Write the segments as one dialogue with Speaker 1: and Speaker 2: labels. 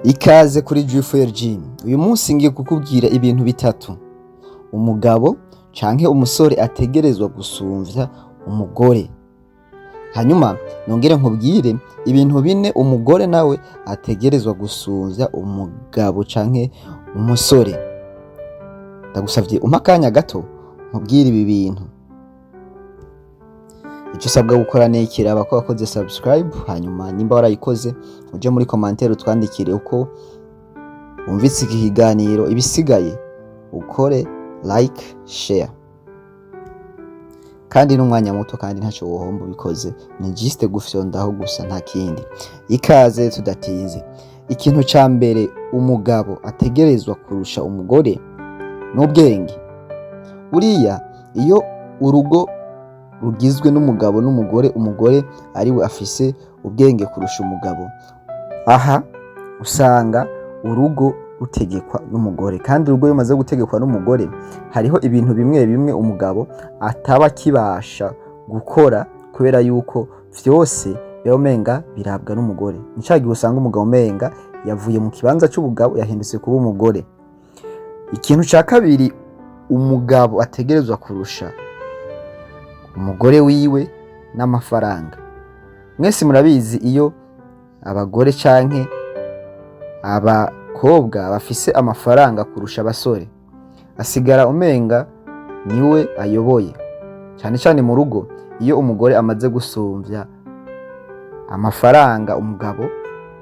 Speaker 1: Ikaze kuri G4G. Uyu munsi ngiye kukubwira ibintu bitatu umugabo canke umusore ategerezwa gusumvya umugore. Hanyuma nongere nkubwire ibintu bine umugore nawe ategerezwa gusumvya umugabo canke umusore. Ndagusavye umpa akanya gato nkubwire ibi bintu. Ico usabwa gukora nekera abako wakoze subscribe, hanyuma nimba warayikoze uje muri commentaire utwandikire uko umvise iki kiganiro, ibisigaye ukore like, share. Kandi n'umwanya muto kandi ntaco wohomba ubikoze, ni juste gufyondaho gusa nta kindi. Ikaze tudatinze. Ikintu ca mbere umugabo ategerezwa kurusha umugore n'ubwenge. Buriya iyo urugo rugizwe n'umugabo n'umugore, umugore ariwe afise ubwenge kurusha umugabo, aha usanga urugo rutegekwa n'umugore. Kandi urugo rumaze gutegekwa n'umugore, hariho ibintu bimwe bimwe umugabo ataba kibasha gukora kubera yuko vyose yomenga birabwa n'umugore. Nicagiye usanga umugabo menga yavuye mu kibanza c'ubugabo yahindutse kuba umugore. Ikintu ca kabiri umugabo ategerezwa kurusha umugore wiwe n'amafaranga. Mwese murabizi iyo abagore canke abakobwa bafise amafaranga kurusha abasore, asigara umenga niwe ayoboye. Cane cane mu rugo, iyo umugore amaze gusumvya amafaranga umugabo,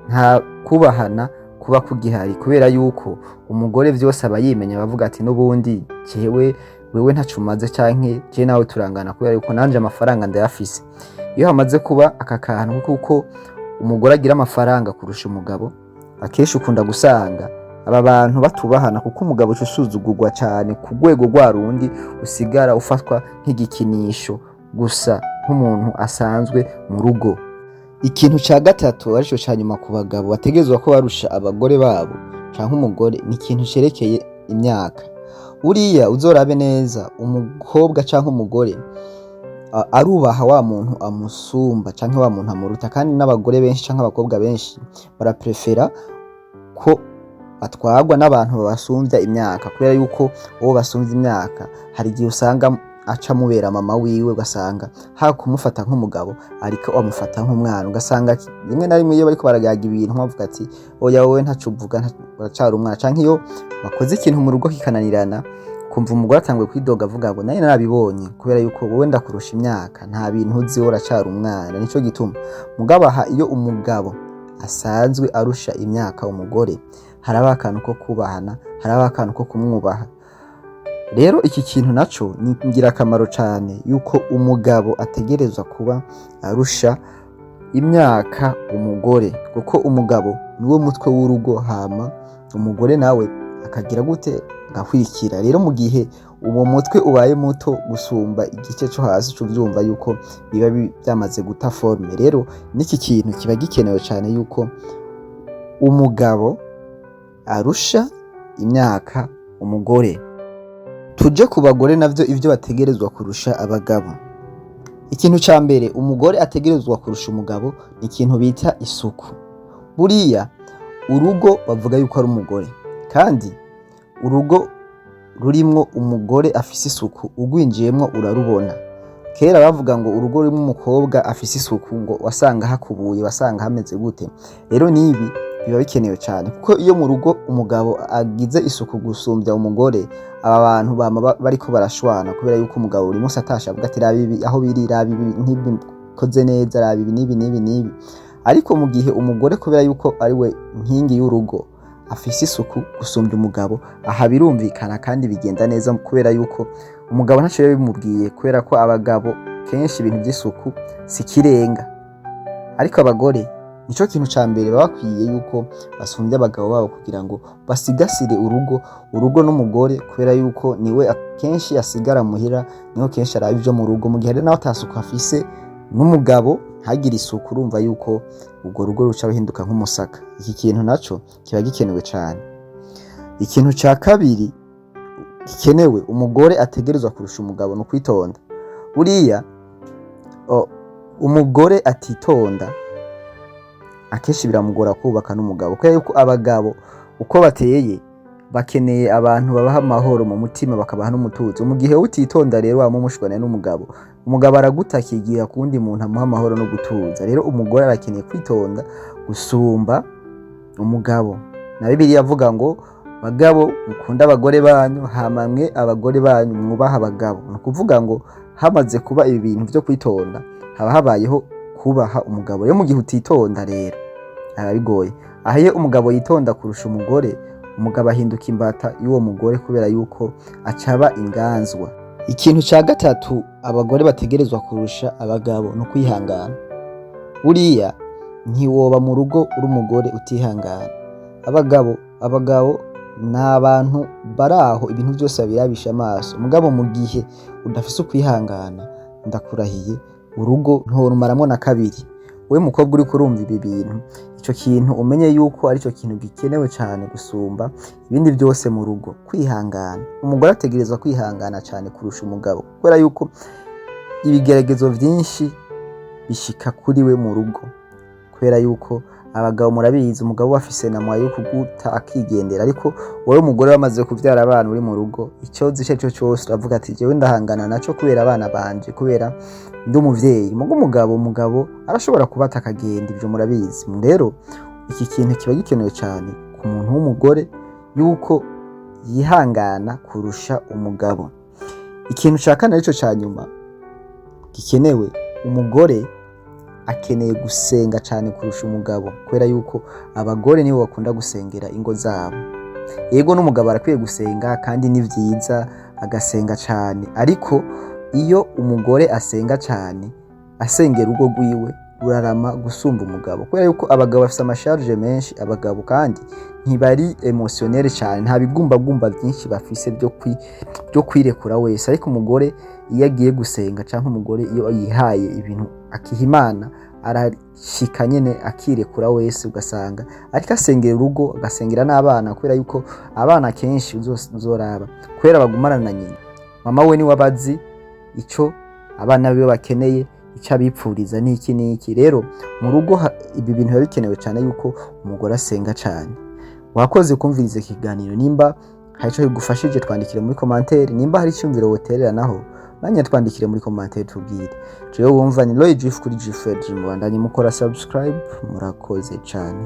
Speaker 1: nta kubahana kuba kugihari kubera yuko umugore vyose aba yimenya, bavuga ati n'ubundi jewe wewe ntaco umaze canke je nawe turangana kubera yuko nanje amafaranga ndayafise. Iyo hamaze kuba aka kantu kuko umugore agira amafaranga kurusha umugabo, akenshi ukunda gusanga aba bantu batubahana, kuko umugabo usuzugurwa cane ku rwego rwa rundi usigara ufatwa nk'igikinisho gusa, nk'umuntu asanzwe mu rugo. Ikintu ca gatatu arico ca nyuma ku bagabo bategerezwa ko barusha abagore babo canke umugore, ni ikintu cerekeye imyaka. Buriya uzorabe neza umukobwa canke umugore arubaha wa muntu amusumba canke wa muntu amuruta, kandi n'abagore benshi canke abakobwa benshi baraprefera ko batwarwa n'abantu babasumvya imyaka, kubera yuko uwo basumvya imyaka hari igihe usanga aca mubera mama wiwe, ugasanga ha kumufata nk'umugabo ariko amufata nk'umwana. Ugasanga rimwe na rimwe iyo bariko baragaga ibintu bavuga ati oya wowe ntaco uvuga, uracari umwana. Canke iyo bakoze ikintu mu rugo kikananirana, kumva umugore atanguye kwidoga avuga ngo naye narabibonye kubera yuko wowe ndakurusha imyaka, nta bintu uzi, wowe uracari umwana. Nico gituma mugabo aha iyo umugabo asanzwe arusha imyaka umugore, haraba akantu ko kubahana, haraba akantu ko kumwubaha. Rero iki kintu naco ni ngirakamaro cane yuko umugabo ategerezwa kuba arusha imyaka umugore, kuko umugabo niwe mutwe w'urugo, hama umugore nawe akagira gute gakwikira. Rero mu gihe uwo mutwe ubaye muto gusumba igice cyo hasi, cyo byumva yuko biba byamaze guta forme. Rero niki kintu kiba gikenewe cane yuko umugabo arusha imyaka umugore. Tuje ku bagore navyo ivyo bategerezwa kurusha abagabo. Ikintu ca mbere umugore ategerezwa kurusha umugabo ni ikintu bita isuku. Buriya urugo bavuga yuko ari umugore, kandi urugo rurimwo umugore afise isuku ugwinjiyemwo urarubona. Kera bavuga ngo urugo rurimwo umukobwa afise isuku ngo wasanga hakubuye, wasanga hameze gute. Rero nibi biba bikenewe cyane, kuko iyo mu rugo umugabo agize isuku gusumvya umugore, aba bantu bama bariko barashwana kubera yuko umugabo uri musi atasha avuga ati rabibi aho biri, rabibi ntibikoze neza, rabibi nibi. Ariko mu gihe umugore kubera yuko ari we nkingi y'urugo afise isuku gusumvya umugabo, aha birumvikana kandi bigenda neza, kubera yuko umugabo ntaco yabimubwiye, kubera ko abagabo kenshi ibintu by'isuku sikirenga. Ariko abagore nico kintu ca mbere baba bakwiye yuko basumvya abagabo babo, kugira ngo basigasire urugo n'umugore, kubera yuko niwe akenshi asigara muhira, niho kenshi araba ivyo mu rugo. Mu gihe nawe atasuku afise n'umugabo hagira isuku, urumva yuko urwo rugo ruca ruhinduka nk'umusaka. Iki kintu naco kiba gikenewe cane. Ikintu ca kabiri gikenewe umugore ategerezwa kurusha umugabo no kwitonda. Buriya umugore atitonda akenshi biramugora kubaka n'umugabo, kubera yuko abagabo uko bateye bakeneye abantu babaha amahoro mu mutima, bakabaha n'umutuzo. Mu gihe utitonda rero wama umushwana n'umugabo, umugabo araguta akigira ku wundi muntu amuha amahoro no gutuza. Rero umugore arakeneye kwitonda gusumba umugabo, na Bibiliya avuga ngo bagabo mukunda abagore banyu, hamamwe abagore banyu mwubaha abagabo. Ni ukuvuga ngo hamaze kuba ibi bintu byo kwitonda, haba habayeho kubaha umugabo. Rero mu gihe utitonda rero aba bigoye. Ahiye umugabo yitonda kurusha umugore, umugabo ahinduka imbata y'uwo mugore kubera yuko acaba inganzwa. Ikintu ca gatatu abagore bategerezwa kurusha abagabo no kwihangana. Buriya ntiwoba mu rugo uri umugore utihangana. Abagabo ni abantu baraho ibintu byose babirabisha amaso. Mugabo mu gihe udafise ukwihangana, ndakurahiye urugo ntorumaramwo na kabiri. We mukobwa uri kurumva ibi bintu, ico kintu umenye yuko ari cyo kintu gikenewe cyane gusumba ibindi byose mu rugo, kwihangana. Umugore ategerezwa kwihangana cyane kurusha umugabo, kubera yuko ibigeragezo byinshi bishika kuri we mu rugo, kubera yuko abagabo murabizi umugabo afise namwa yo kuguta akigendera, ariko wowe umugore wamaze kuvyara abana uri mu rugo, icyo zishe cyo cyose uravuga ati jewe ndahangana naco kubera abana banje, kubera ndi umuvyeyi. Mugo umugabo arashobora kubata akagenda, ivyo murabizi. Rero iki kintu kiba gikenewe cyane ku muntu w'umugore yuko yihangana kurusha umugabo. Ikintu ca kane arico ca nyuma gikenewe, umugore akeneye gusenga cyane kurusha umugabo, kubera yuko abagore nibo bakunda gusengera ingo zabo. Yego n'umugabo arakwiye gusenga kandi ni vyiza agasenga cyane, ariko iyo umugore asenga cyane, asengera urugo rwiwe, urarama gusumba umugabo, kubera yuko abagabo bafite amasharge menshi. Abagabo kandi ntibari emotionnel cyane, nta bigumbagumba byinshi bafise byo kwirekura wese, ariko umugore iyo agiye gusenga cyangwa umugore iyo yihaye ibintu akiha Imana, arashika nyene akirekura wese, ugasanga ariko asengera urugo, agasengera n'abana, kubera yuko abana kenshi uzoraba kubera bagumana na nyina, mama we ni wabazi ico abana biwe bakeneye, ico abipfuriza n'iki. Rero mu rugo ibi bintu biba bikenewe cyane yuko umugore asenga cyane. Wakoze kumviriza ikiganiro, nimba hari ico bigufashije twandikire muri commentaire, nimba hari icyumviro woterera naho nanye twandikire muri commentaire tubwire. Jewe wumva ni Roy Gif kuri Gif Dream, bandanye mukora subscribe, murakoze cyane.